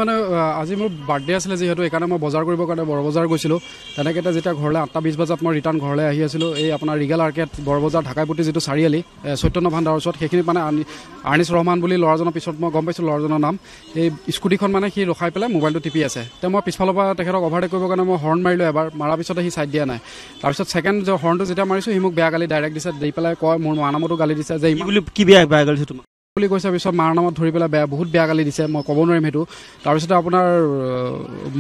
মানে আজি মোৰ বাৰ্থডে আছিলে যেহেতু এইকাৰণে মই বজাৰ কৰিবৰ কাৰণে বৰবজাৰ গৈছিলোঁ তেনেকৈ যেতিয়া ঘৰলৈ 8:20 বজাত মই ৰিটাৰ্ণ ঘৰলৈ আহি আছিলোঁ এই আপোনাৰ ৰিগেল আৰ্কেড বৰবজাৰ ঢাকাইপতি যিটো চাৰিআলি চৈতন্য ভাণ্ডাৰৰ ওচৰত সেইখিনিত মানে আৰ্নিছ ৰহমান বুলি ল'ৰাজনৰ পিছত মই গম পাইছোঁ ল'ৰাজনৰ নাম এই স্কুটিখন মানে সি ৰখাই পেলাই মোবাইলটো টিপি আছে তে মই পিছফালৰ পৰা তেখেতক অভাৰটেক কৰিবৰ কাৰণে মই হৰ্ণ মাৰিলোঁ এবাৰ মাৰাৰ পিছতে সি চাইড দিয়া নাই তাৰপিছত ছেকেণ্ড হৰ্ণটো যেতিয়া মাৰিছোঁ সি মোক বেয়া গালি ডাইৰেক্ট দিছে দি পেলাই কয় মোৰ মাৰ নামতো গালি দিছে যে কি বেয়া গালি দিছে তোমাক বুলি কৈছে পিছত মাৰ নামত ধৰি পেলাই বহুত বেয়া গালি দিছে মই ক'ব নোৱাৰিম সেইটো তাৰপিছতে আপোনাৰ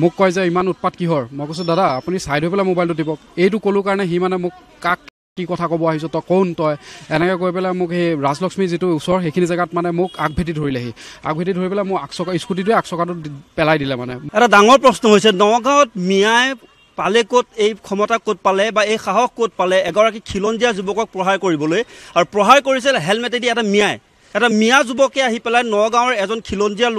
মোক কয় যে ইমান উৎপাত কিহৰ মই কৈছোঁ দাদা আপুনি চাইড হৈ পেলাই মোবাইলটো টিপক এইটো ক'লোঁ কাৰণে সি মানে মোক কাক কি কথা ক'ব আহিছোঁ তই কোন তই এনেকৈ কৈ পেলাই মোক সেই ৰাজলক্ষ্মী যিটো ওচৰ সেইখিনি জেগাত মানে মোক আগভেটি ধৰিলেহি আগভেটি ধৰি পেলাই মোক স্কুটিটোৱে আগচকাটো পেলাই দিলে মানে এটা ডাঙৰ প্ৰশ্ন হৈছে নগাঁৱত মিয়াই পালে ক'ত এই ক্ষমতা ক'ত পালে বা এই সাহস ক'ত পালে এগৰাকী খিলঞ্জীয়া যুৱকক প্ৰহাৰ কৰিবলৈ আৰু প্ৰহাৰ কৰিছিল হেলমেটেদি এটা মিয়া যুৱকে আহি পেলাই নগাঁৱৰ এজন খিলঞ্জীয়া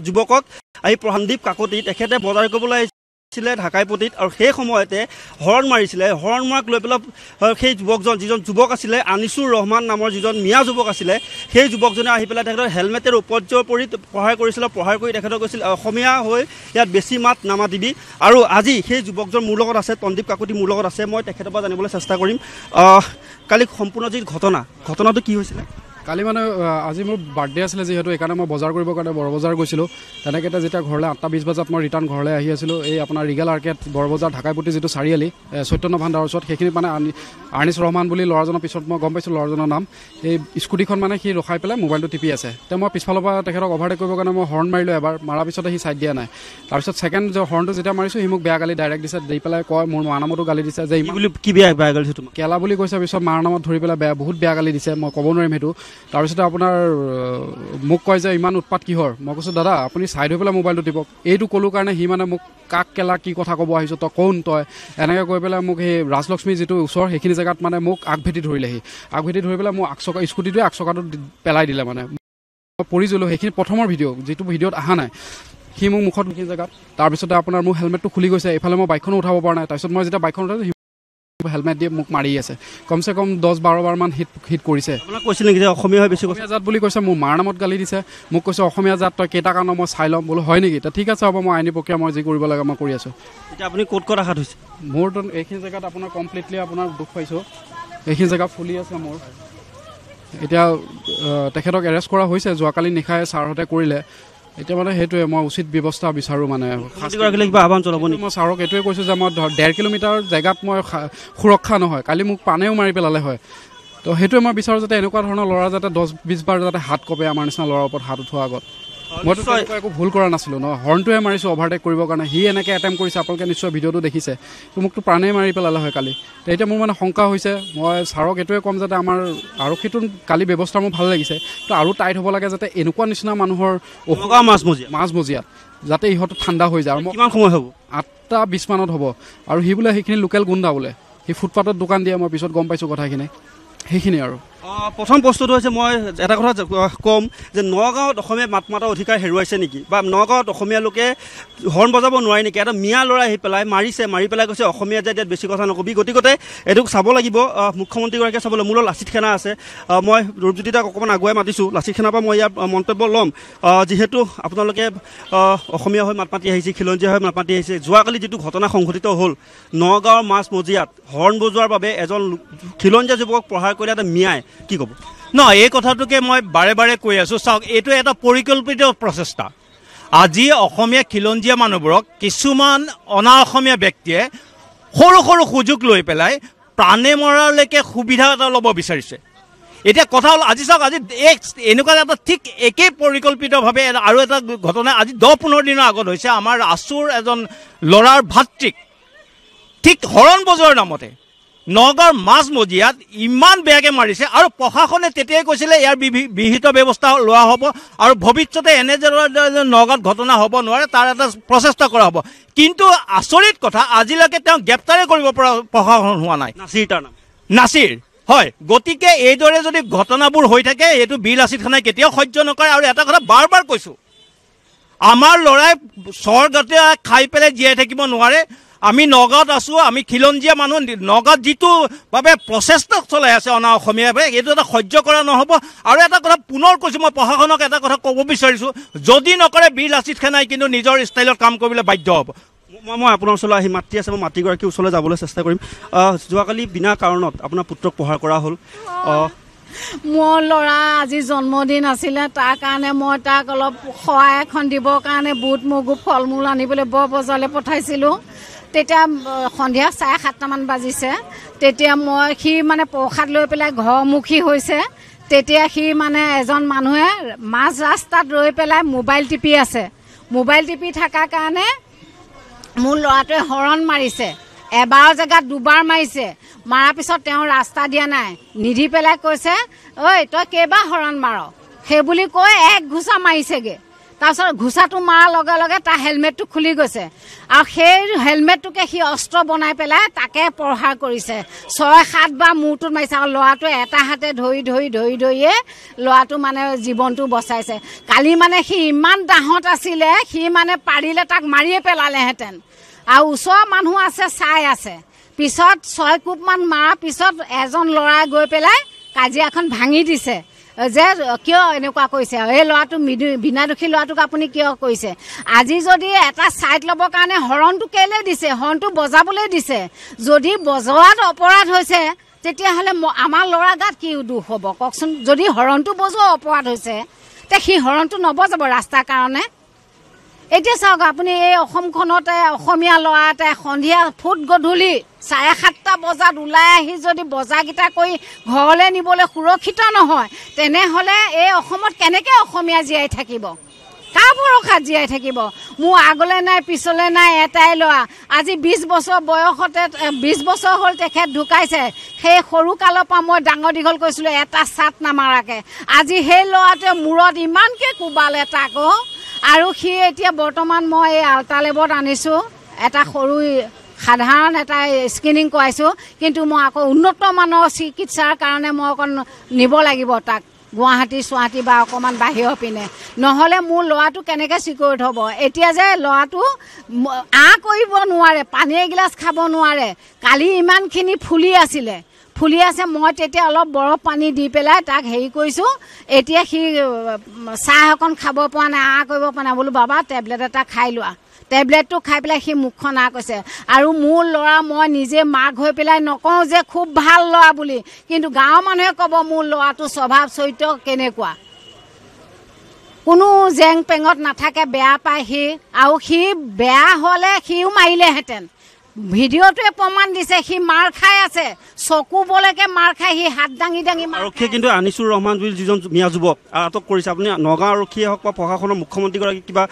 যুৱকক আহি সন্দীপ কাকতি তেখেতে বজাৰ কৰিবলৈ আহিছিলে ঢাকাইপতিত আৰু সেই সময়তে হৰ্ণ মাৰিছিলে হৰ্ণ মাৰ্ক লৈ পেলাই সেই যুৱকজন যিজন যুৱক আছিলে আনিছুৰ ৰহমান নামৰ যিজন মিয়া যুৱক আছিলে সেই যুৱকজনে আহি পেলাই তেখেতৰ হেলমেটেৰ উপৰ্য্য পৰি প্ৰহাৰ কৰিছিলে প্ৰহাৰ কৰি তেখেতক কৈছিল অসমীয়া হৈ ইয়াত বেছি মাত নামাতিবি আৰু আজি সেই যুৱকজন মোৰ লগত আছে সন্দীপ কাকতি মোৰ লগত আছে মই তেখেতৰ পৰা জানিবলৈ চেষ্টা কৰিম কালি সম্পূৰ্ণ যি ঘটনাটো কি হৈছিলে কালি মানে আজি মোৰ বাৰ্থডে আছিলে যেহেতু এইকাৰণে মই বজাৰ কৰিবৰ কাৰণে বৰবজাৰ গৈছিলোঁ তেনেকৈ যেতিয়া ঘৰলৈ 8:20 বজাত মই ৰিটাৰ্ণ ঘৰলৈ আহি আছিলোঁ এই আপোনাৰ ৰিগেল আৰ্কেড বৰবজাৰ ঢাকাইপতি যিটো চাৰিআলি চৈতন্য ভাণ্ডাৰৰ ওচৰত সেইখিনিত মানে আৰ্নিছ ৰহমান বুলি ল'ৰাজনৰ পিছত মই গম পাইছোঁ ল'ৰাজনৰ নাম এই স্কুটিখন মানে সি ৰখাই পেলাই মোবাইলটো টিপি আছে তে মই পিছফালৰ পৰা তেখেতক অভাৰটেক কৰিবৰ কাৰণে মই হৰ্ণ মাৰিলোঁ এবাৰ মাৰাৰ পিছতে সি চাইড দিয়া নাই তাৰপিছত ছেকেণ্ড হৰ্ণটো যেতিয়া মাৰিছোঁ সি মোক বেয়া গালি ডাইৰেক্ট দিছে দি পেলাই কয় মোৰ মাৰ নামতো গালি দিছে যে কি বেয়া গালি দিছে তোমাক কেলা বুলি কৈছে পিছত মাৰ নামত ধৰি পেলাই বহুত বেয়া গালি দিছে মই ক'ব নোৱাৰিম সেইটো তাৰপিছতে আপোনাৰ মোক কয় যে ইমান উৎপাত কিহৰ মই কৈছোঁ দাদা আপুনি চাইড হৈ পেলাই মোবাইলটো টিপক এইটো ক'লোঁ কাৰণে সি মানে মোক কাক কেলা কি কথা ক'ব আহিছোঁ তই কোন তই এনেকৈ কৈ পেলাই মোক সেই ৰাজলক্ষ্মী যিটো ওচৰ সেইখিনি জেগাত মানে মোক আগভেটি ধৰিলেহি আগভেটি ধৰি পেলাই মোক স্কুটিটোৱে আগচকাটো পেলাই দিলে মানে মই পৰিছিলোঁ সেইখিনি প্ৰথমৰ ভিডিঅ' যিটো ভিডিঅ'ত অহা নাই সি মোক মুখত সেইখিনি জেগাত তাৰপিছতে আপোনাৰ মোৰ হেলমেটটো খুলি গৈছে এইফালে মই বাইকখনো উঠাব পৰা নাই তাৰপিছত মই যেতিয়া বাইকখন উঠাইছোঁ হেলমেট দিয়ে মোক মাৰি আছে কমচে কম 10-12 বাৰমান হিট কৰিছে আপোনাক কৈছিল নেকি যে অসমীয়া হয় বেছি অসমীয়া জাত বুলি কৈছে মোৰ মাৰ নামত গালি দিছে মোক কৈছে অসমীয়া জাত তই কেইটা কাৰণত মই চাই ল'ম বোলো হয় নেকি ঠিক আছে হ'ব মই আইনী প্ৰক্ৰিয়া মই যি কৰিব লাগে মই কৰি আছোঁ এতিয়া আপুনি ক'ত আঘাত হৈছে মোৰতো এইখিনি জেগাত আপোনাৰ কমপ্লিটলি আপোনাৰ দুখ পাইছোঁ এইখিনি জেগা ফুলি আছে মোৰ এতিয়া তেখেতক এৰেষ্ট কৰা হৈছে যোৱাকালি নিশাই ছাৰহঁতে কৰিলে এতিয়া মানে সেইটোৱে মই উচিত ব্যৱস্থা বিচাৰোঁ মানে কিবা আহ্বান জনাব নেকি মই ছাৰক এইটোৱে কৈছোঁ যে মই 1.5 কিলোমিটাৰ জেগাত মই সুৰক্ষা নহয় কালি মোক পানেও মাৰি পেলালে হয় তো সেইটোৱে মই বিচাৰোঁ যাতে এনেকুৱা ধৰণৰ ল'ৰা যাতে 10-20 বাৰ যাতে হাত কপে আমাৰ নিচিনা ল'ৰাৰ ওপৰত হাত উঠোৱাৰ আগত মইতো একো ভুল কৰা নাছিলোঁ ন হৰ্ণটোৱে মাৰিছোঁ অভাৰটেক কৰিবৰ কাৰণে সি এনেকৈ এটেম্প কৰিছে আপোনালোকে নিশ্চয় ভিডিঅ'টো দেখিছে তো মোকতো প্ৰাণেই মাৰি পেলালে হয় কালি তো এতিয়া মোৰ মানে শংকা হৈছে মই ছাৰক এইটোৱে ক'ম যাতে আমাৰ আৰক্ষীটোৰ কালি ব্যৱস্থা মোৰ ভাল লাগিছে তো আৰু টাইট হ'ব লাগে যাতে এনেকুৱা নিচিনা মানুহৰ মাজমজিয়াত যাতে ইহঁতো ঠাণ্ডা হৈ যায় আৰু কিমান সময় হ'ব 8:20 মানত হ'ব আৰু সি বোলে সেইখিনি লোকেল গুণ্ডা বোলে সি ফুটপাথত দোকান দিয়ে মই পিছত গম পাইছোঁ কথাখিনি সেইখিনি আৰু প্ৰথম বস্তুটো হৈছে মই এটা কথা ক'ম যে নগাঁৱত অসমীয়া মাত মাতাৰ অধিকাৰ হেৰুৱাইছে নেকি বা নগাঁৱত অসমীয়া লোকে হৰ্ণ বজাব নোৱাৰে নেকি এটা মিয়া ল'ৰা আহি পেলাই মাৰি পেলাই কৈছে অসমীয়া যে ইয়াত বেছি কথা নকবি গতিকে এইটোক চাব লাগিব মুখ্যমন্ত্ৰীগৰাকীয়ে চাবলৈ মোৰ লাচিত সেনা আছে মই ৰূপজ্যোতি দাক অকণমান আগুৱাই মাতিছোঁ লাচিত সেনাৰ পৰা মই ইয়াৰ মন্তব্য ল'ম যিহেতু আপোনালোকে অসমীয়া হৈ মাত মাতি আহিছে খিলঞ্জীয়া হৈ মাত মাতি আহিছে যোৱাকালি যিটো ঘটনা সংঘটিত হ'ল নগাঁৱৰ মাজমজিয়াত হৰ্ণ বজোৱাৰ বাবে এজন খিলঞ্জীয়া যুৱকক প্ৰহাৰ কৰিলে এটা মিয়াই কি ক'ব এই কথাটোকে মই বাৰে বাৰে কৈ আছোঁ চাওক এইটো এটা পৰিকল্পিত প্ৰচেষ্টা আজি অসমীয়া খিলঞ্জীয়া মানুহবোৰক কিছুমান অনা অসমীয়া ব্যক্তিয়ে সৰু সৰু সুযোগ লৈ পেলাই প্ৰাণে মৰালৈকে সুবিধা এটা ল'ব বিচাৰিছে এতিয়া কথা হ'ল আজি চাওক আজি এনেকুৱা এটা ঠিক একেই পৰিকল্পিতভাৱে আৰু এটা ঘটনা আজি 10-15 দিনৰ আগত হৈছে আমাৰ আছুৰ এজন ল'ৰাৰ ভাতৃক ঠিক হৰণ বজোৱাৰ নামতে নগাঁৱৰ মাজমজিয়াত ইমান বেয়াকৈ মাৰিছে আৰু প্ৰশাসনে তেতিয়াই কৈছিলে ইয়াৰ বিহিত ব্যৱস্থা লোৱা হ'ব আৰু ভৱিষ্যতে এনে নগাঁৱত ঘটনা হ'ব নোৱাৰে তাৰ এটা প্ৰচেষ্টা কৰা হ'ব কিন্তু আচৰিত কথা আজিলৈকে তেওঁ গ্ৰেপ্তাৰে কৰিব পৰা প্ৰশাসন হোৱা নাই নাছিৰ হয় গতিকে এইদৰে যদি ঘটনাবোৰ হৈ থাকে এইটো বীৰ লাচিত খানাই কেতিয়াও সহ্য নকৰে আৰু এটা কথা বাৰ কৈছোঁ আমাৰ ল'ৰাই স্বৰ্গতে খাই পেলাই জীয়াই থাকিব নোৱাৰে আমি নগাঁৱত আছোঁ, আমি খিলঞ্জীয়া মানুহ, নগাঁৱত যিটো ভাৱে প্ৰচেষ্টা চলাই আছে অনা অসমীয়াভাৱে, এইটো এটা সহ্য কৰা নহ'ব। আৰু এটা কথা পুনৰ কৈছোঁ, মই প্ৰশাসনক এটা কথা ক'ব বিচাৰিছোঁ, যদি নকৰে বীৰ লাচিত সেনাই কিন্তু নিজৰ ষ্টাইলত কাম কৰিবলৈ বাধ্য হ'ব। মই আপোনাৰ ওচৰলৈ আহি মাতি আছে, মই মাতৃগৰাকীৰ ওচৰলৈ যাবলৈ চেষ্টা কৰিম। যোৱাকালি বিনা কাৰণত আপোনাৰ পুত্ৰক প্ৰহাৰ কৰা হ'ল। মোৰ ল'ৰা আজি জন্মদিন আছিলে, তাৰ কাৰণে মই তাক অলপ সহায় এখন দিবৰ কাৰণে বুট মগু ফল মূল আনিবলৈ বৰ বজাৰলৈ পঠাইছিলোঁ। তেতিয়া সন্ধিয়া 7:30মান বাজিছে। তেতিয়া সি মানে প্ৰসাদ লৈ পেলাই ঘৰমুখী হৈছে। তেতিয়া সি মানে এজন মানুহে মাজ ৰাস্তাত ৰৈ পেলাই মোবাইল টিপি আছে। মোবাইল টিপি থকাৰ কাৰণে মোৰ ল'ৰাটোৱে হৰণ মাৰিছে। এবাৰৰ জেগাত 2বাৰ মাৰিছে। মাৰাৰ পিছত তেওঁ ৰাস্তা দিয়া নাই, নিদি পেলাই কৈছে, ঐ তই কেইবাৰ হৰণ মাৰ, সেইবুলি কৈ 1 ঘোচা মাৰিছেগৈ। তাৰপিছত ঘোচাটো মৰাৰ লগে লগে তাৰ হেলমেটটো খুলি গৈছে, আৰু সেই হেলমেটটোকে সি অস্ত্ৰ বনাই পেলাই তাকে প্ৰহাৰ কৰিছে। 6-7 বাৰ মূৰটোত মাৰিছে, আৰু ল'ৰাটোৱে এটা হাতে ধৰিয়ে ল'ৰাটো মানে জীৱনটো বচাইছে। কালি মানে সি ইমান দাহত আছিলে, সি মানে পাৰিলে তাক মাৰিয়ে পেলালেহেঁতেন। আৰু ওচৰৰ মানুহ আছে, চাই আছে। পিছত 6 কোবমান মাৰাৰ পিছত এজন ল'ৰাই গৈ পেলাই কাজিয়াখন ভাঙি দিছে যে কিয় এনেকুৱা কৰিছে, এই ল'ৰাটো বিনা দোষী ল'ৰাটোক আপুনি কিয় কৰিছে। আজি যদি এটা ছাইড ল'বৰ কাৰণে হৰণটো কেলৈ দিছে, হৰণটো বজাবলৈ দিছে। যদি বজোৱাত অপৰাধ হৈছে তেতিয়াহ'লে আমাৰ ল'ৰা গাত কি দুখ হ'ব কওকচোন। যদি হৰণটো বজোৱা অপৰাধ হৈছে তে সি হৰণটো নবজাব ৰাস্তাৰ কাৰণে। এতিয়া চাওক আপুনি, এই অসমখনতে অসমীয়া ল'ৰা এটাই সন্ধিয়া গধূলি 7:30 বজাত ওলাই আহি যদি বজাৰকেইটা কৰি ঘৰলৈ নিবলৈ সুৰক্ষিত নহয়, তেনেহ'লে এই অসমত কেনেকৈ অসমীয়া জীয়াই থাকিব, কাৰ ভৰসাত জীয়াই থাকিব। মোৰ আগলৈ নাই পিছলৈ নাই, এটাই ল'ৰা। আজি 20 বছৰ বয়সতে 20 বছৰ হ'ল তেখেত ঢুকাইছে। সেই সৰুকালৰ পৰা মই ডাঙৰ দীঘল কৰিছিলোঁ এটা চাট নামাৰাকৈ। আজি সেই ল'ৰাটোৱে মূৰত ইমানকৈ কোবালে তাক। আৰু সি এতিয়া বৰ্তমান মই এই আল্ট্ৰালেবত আনিছোঁ, এটা সৰু সাধাৰণ এটা স্ক্ৰিনিং কৰাইছোঁ। কিন্তু মই আকৌ উন্নত মানৰ চিকিৎসাৰ কাৰণে মই অকণ নিব লাগিব তাক গুৱাহাটী বা অকণমান বাহিৰৰ পিনে, নহ'লে মোৰ ল'ৰাটো কেনেকৈ চিকিউৰিট হ'ব। এতিয়া যে ল'ৰাটো কৰিব নোৱাৰে, পানী এগিলাচ খাব নোৱাৰে। কালি ইমানখিনি ফুলি আছে, মই তেতিয়া অলপ বৰফ পানী দি পেলাই তাক হেৰি কৰিছোঁ। এতিয়া সি চাহ অকণ খাব পৰা নাই, কৰিব পৰা নাই। বোলো বাবা টেবলেট এটা খাই লোৱা। টেবলেটটো খাই পেলাই সি মুখখন কৈছে। আৰু মোৰ ল'ৰা, মই নিজে মাক হৈ পেলাই নকওঁ যে খুব ভাল ল'ৰা বুলি, কিন্তু গাঁৱৰ মানুহে ক'ব মোৰ ল'ৰাটো স্বভাৱ চৰিত্ৰ কেনেকুৱা। কোনো জেং পেঙত নাথাকে, বেয়া পায় সি। আৰু সি বেয়া হ'লে সিও মাৰিলেহেঁতেন। ভিডিঅ'টোৱে প্ৰমাণ দিছে, সি মাৰ খাই আছে, চকু বলৈকে মাৰ খাই সি হাত দাঙি আৰক্ষীয়ে কিন্তু আনিছুৰ ৰহমান বুলি যিজন মিয়া যুৱক আটক কৰিছে। আপুনি নগাঁও আৰক্ষীয়ে হওক বা প্ৰশাসনৰ মুখ্যমন্ত্ৰীগৰাকী কিবা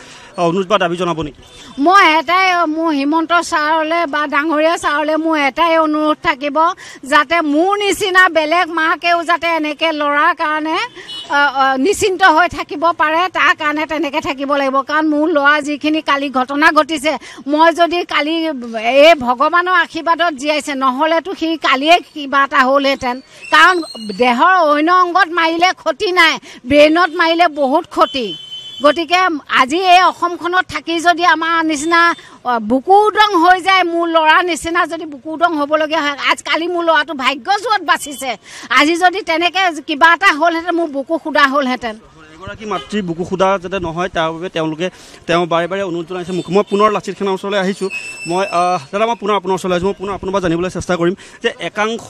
অনুৰোধ বা দাবী জনাব নেকি? মই এটাই, মোৰ হিমন্ত ছাৰলৈ বা ডাঙৰীয়া ছাৰলৈ মোৰ এটাই অনুৰোধ থাকিব, যাতে মোৰ নিচিনা বেলেগ মাকেও যাতে এনেকৈ ল'ৰাৰ কাৰণে নিশ্চিন্ত হৈ থাকিব পাৰে, তাৰ কাৰণে তেনেকৈ থাকিব লাগিব। কাৰণ মোৰ ল'ৰা যিখিনি কালি ঘটনা ঘটিছে, মই যদি কালি এই ভগৱানৰ আশীৰ্বাদত জীয়াইছে, নহ'লেতো সি কালিয়ে কিবা এটা হ'লহেঁতেন। কাৰণ দেহৰ অন্য অংগত মাৰিলে ক্ষতি নাই, ব্ৰেইনত মাৰিলে বহুত ক্ষতি। গতিকে আজি এই অসমখনত থাকি যদি আমাৰ নিচিনা বুকু উদং হৈ যায়, মোৰ ল'ৰাৰ নিচিনা যদি বুকু উদং হ'বলগীয়া হয়, কালি মোৰ ল'ৰাটো ভাগ্যজোৰত বাচিছে। আজি যদি তেনেকৈ কিবা এটা হ'লহেঁতেন, মোৰ বুকু সুদা হ'লহেঁতেন। এগৰাকী মাতৃৰ বুকু সুদা যাতে নহয়, তাৰ বাবে তেওঁ বাৰে বাৰে অনুৰোধ জনাইছে। মই পুনৰ লাচিত সেনাৰ ওচৰলৈ আহিছোঁ। মই পুনৰ আপোনাৰ ওচৰলৈ আহিছোঁ। মই পুনৰ আপোনাৰ পৰা জানিবলৈ চেষ্টা কৰিম যে একাংশ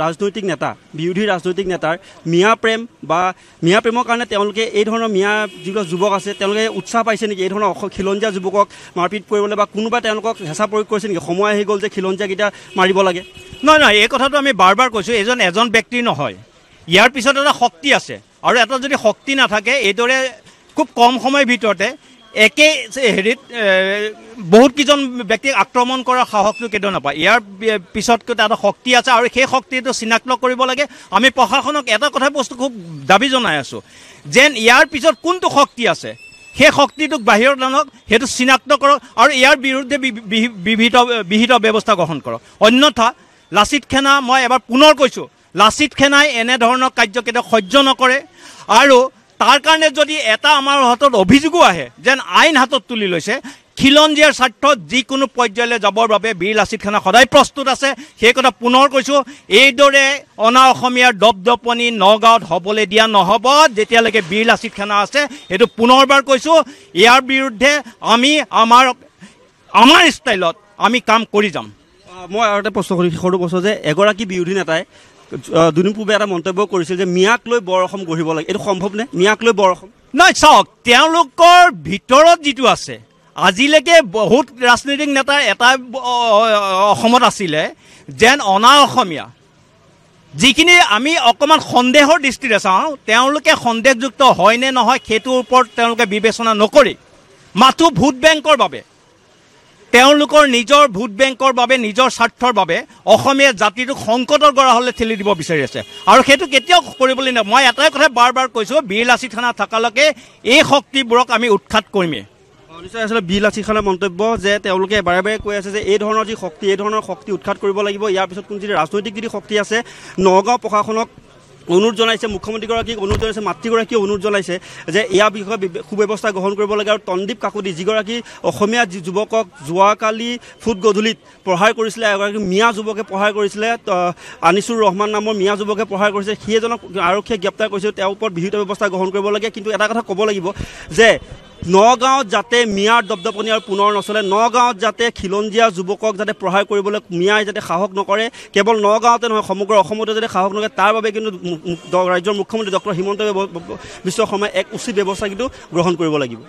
ৰাজনৈতিক নেতা, বিৰোধী ৰাজনৈতিক নেতাৰ মিয়া প্ৰেমৰ কাৰণে তেওঁলোকে এই ধৰণৰ মিয়া যিবিলাক যুৱক আছে তেওঁলোকে উৎসাহ পাইছে নেকি? এই ধৰণৰ খিলঞ্জীয়া যুৱকক মাৰপিট কৰিবলৈ, বা কোনোবাই তেওঁলোকক হেঁচা প্ৰয়োগ কৰিছে নেকি? সময় আহি গ'ল যে খিলঞ্জীয়াকেইটা মাৰিব লাগে। নহয়, এই কথাটো আমি বাৰ বাৰ কৈছোঁ, এজন ব্যক্তিৰ নহয়, ইয়াৰ পিছত এটা শক্তি আছে। আৰু এটা যদি শক্তি নাথাকে, এইদৰে খুব কম সময়ৰ ভিতৰতে একে হেৰিত বহুত কেইজন ব্যক্তিক আক্ৰমণ কৰাৰ সাহসটো কেতিয়াও নাপায়। ইয়াৰ পিছতকৈ এটা শক্তি আছে, আৰু সেই শক্তিটো চিনাক্ত কৰিব লাগে। আমি প্ৰশাসনক এটা কথা খুব দাবী জনাই আছোঁ, যেন ইয়াৰ পিছত কোনটো শক্তি আছে, সেই শক্তিটোক বাহিৰত আনক, সেইটো চিনাক্ত কৰক, আৰু ইয়াৰ বিৰুদ্ধে বিহিত ব্যৱস্থা গ্ৰহণ কৰক। অন্যথা লাচিত সেনা, মই এবাৰ পুনৰ কৈছোঁ, লাচিত সেনাই এনেধৰণৰ কাৰ্য কেতিয়াও সহ্য নকৰে। আৰু তাৰ কাৰণে যদি এটা আমাৰ হাতত অভিযোগো আহে যেন আইন হাতত তুলি লৈছে, খিলঞ্জীয়াৰ স্বাৰ্থত যিকোনো পৰ্যায়লৈ যাবৰ বাবে বীৰ লাচিত খানা সদায় প্ৰস্তুত আছে। সেই কথা পুনৰ কৈছোঁ, এইদৰে অনা অসমীয়াৰ দপদপনি নগাঁৱত হ'বলৈ দিয়া নহ'ব যেতিয়ালৈকে বীৰ লাচিত খানা আছে। সেইটো পুনৰবাৰ কৈছোঁ, ইয়াৰ বিৰুদ্ধে আমি আমাৰ ষ্টাইলত আমি কাম কৰি যাম। মই আৰু এটা প্ৰশ্ন কৰিছোঁ, সৰু প্ৰশ্ন যে এগৰাকী বিৰোধী নেতাই দুদিন পূৰ্বে এটা মন্তব্য কৰিছিল যে মিয়াক লৈ বৰ অসম গঢ়িব লাগে। এইটো সম্ভৱনে? মিয়াক লৈ বৰ অসম নহয়, চাওক, তেওঁলোকৰ ভিতৰত যিটো আছে, আজিলৈকে বহুত ৰাজনৈতিক নেতাৰ এটা অসমত আছিলে যেন অনা অসমীয়া, যিখিনি আমি অকণমান সন্দেহৰ দৃষ্টিৰে চাওঁ, তেওঁলোকে সন্দেহযুক্ত হয় নে নহয় সেইটোৰ ওপৰত তেওঁলোকে বিবেচনা নকৰি মাথো ভোট বেংকৰ বাবে, তেওঁলোকৰ নিজৰ ভোট বেংকৰ বাবে, নিজৰ স্বাৰ্থৰ বাবে অসমীয়া জাতিটোক সংকটৰ গৰাহলৈ ঠেলি দিব বিচাৰি আছে। আৰু সেইটো কেতিয়াও কৰিবলৈ নাই। মই এটাই কথা বাৰ বাৰ কৈছোঁ, বীৰ লাচিত খানা থকালৈকে এই শক্তিবোৰক আমি উৎখাত কৰিমেই। নিশ্চয় আচলতে বীৰ লাচিত খানাৰ মন্তব্য যে তেওঁলোকে বাৰে বাৰে কৈ আছে যে এই ধৰণৰ যি শক্তি, এই ধৰণৰ শক্তি উৎখাত কৰিব লাগিব। ইয়াৰ পিছত কোন যদি ৰাজনৈতিক যদি শক্তি আছে, নগাঁও প্ৰশাসনক অনুৰোধ জনাইছে, মুখ্যমন্ত্ৰীগৰাকীক অনুৰোধ জনাইছে, মাতৃগৰাকীয়ে অনুৰোধ জনাইছে যে ইয়াৰ বিষয়ে সুব্যৱস্থা গ্ৰহণ কৰিব লাগে। আৰু তন্দীপ কাকতি যিগৰাকী অসমীয়া যুৱকক যোৱাকালি ফুট গধূলিত প্ৰহাৰ কৰিছিলে, এগৰাকী মিয়া যুৱকে প্ৰহাৰ কৰিছিলে, আনিছুৰ ৰহমান নামৰ মিয়া যুৱকে প্ৰহাৰ কৰিছে, সেই এজনক আৰক্ষীয়ে গ্ৰেপ্তাৰ কৰিছিল। তেওঁৰ ওপৰত বিহিত ব্যৱস্থা গ্ৰহণ কৰিব লাগে। কিন্তু এটা কথা ক'ব লাগিব যে নগাঁৱত যাতে মিয়াৰ দপদপনি আৰু পুনৰ নচলে, নগাঁৱত যাতে খিলঞ্জীয়া যুৱকক যাতে প্ৰহাৰ কৰিবলৈ মিয়াই যাতে সাহস নকৰে, কেৱল নগাঁৱতে নহয় সমগ্ৰ অসমতে যাতে সাহস নকৰে, তাৰ বাবে কিন্তু ৰাজ্যৰ মুখ্যমন্ত্ৰী ডক্টৰ হিমন্ত বিশ্ব শৰ্মাই এক উচিত ব্যৱস্থা কিন্তু গ্ৰহণ কৰিব লাগিব।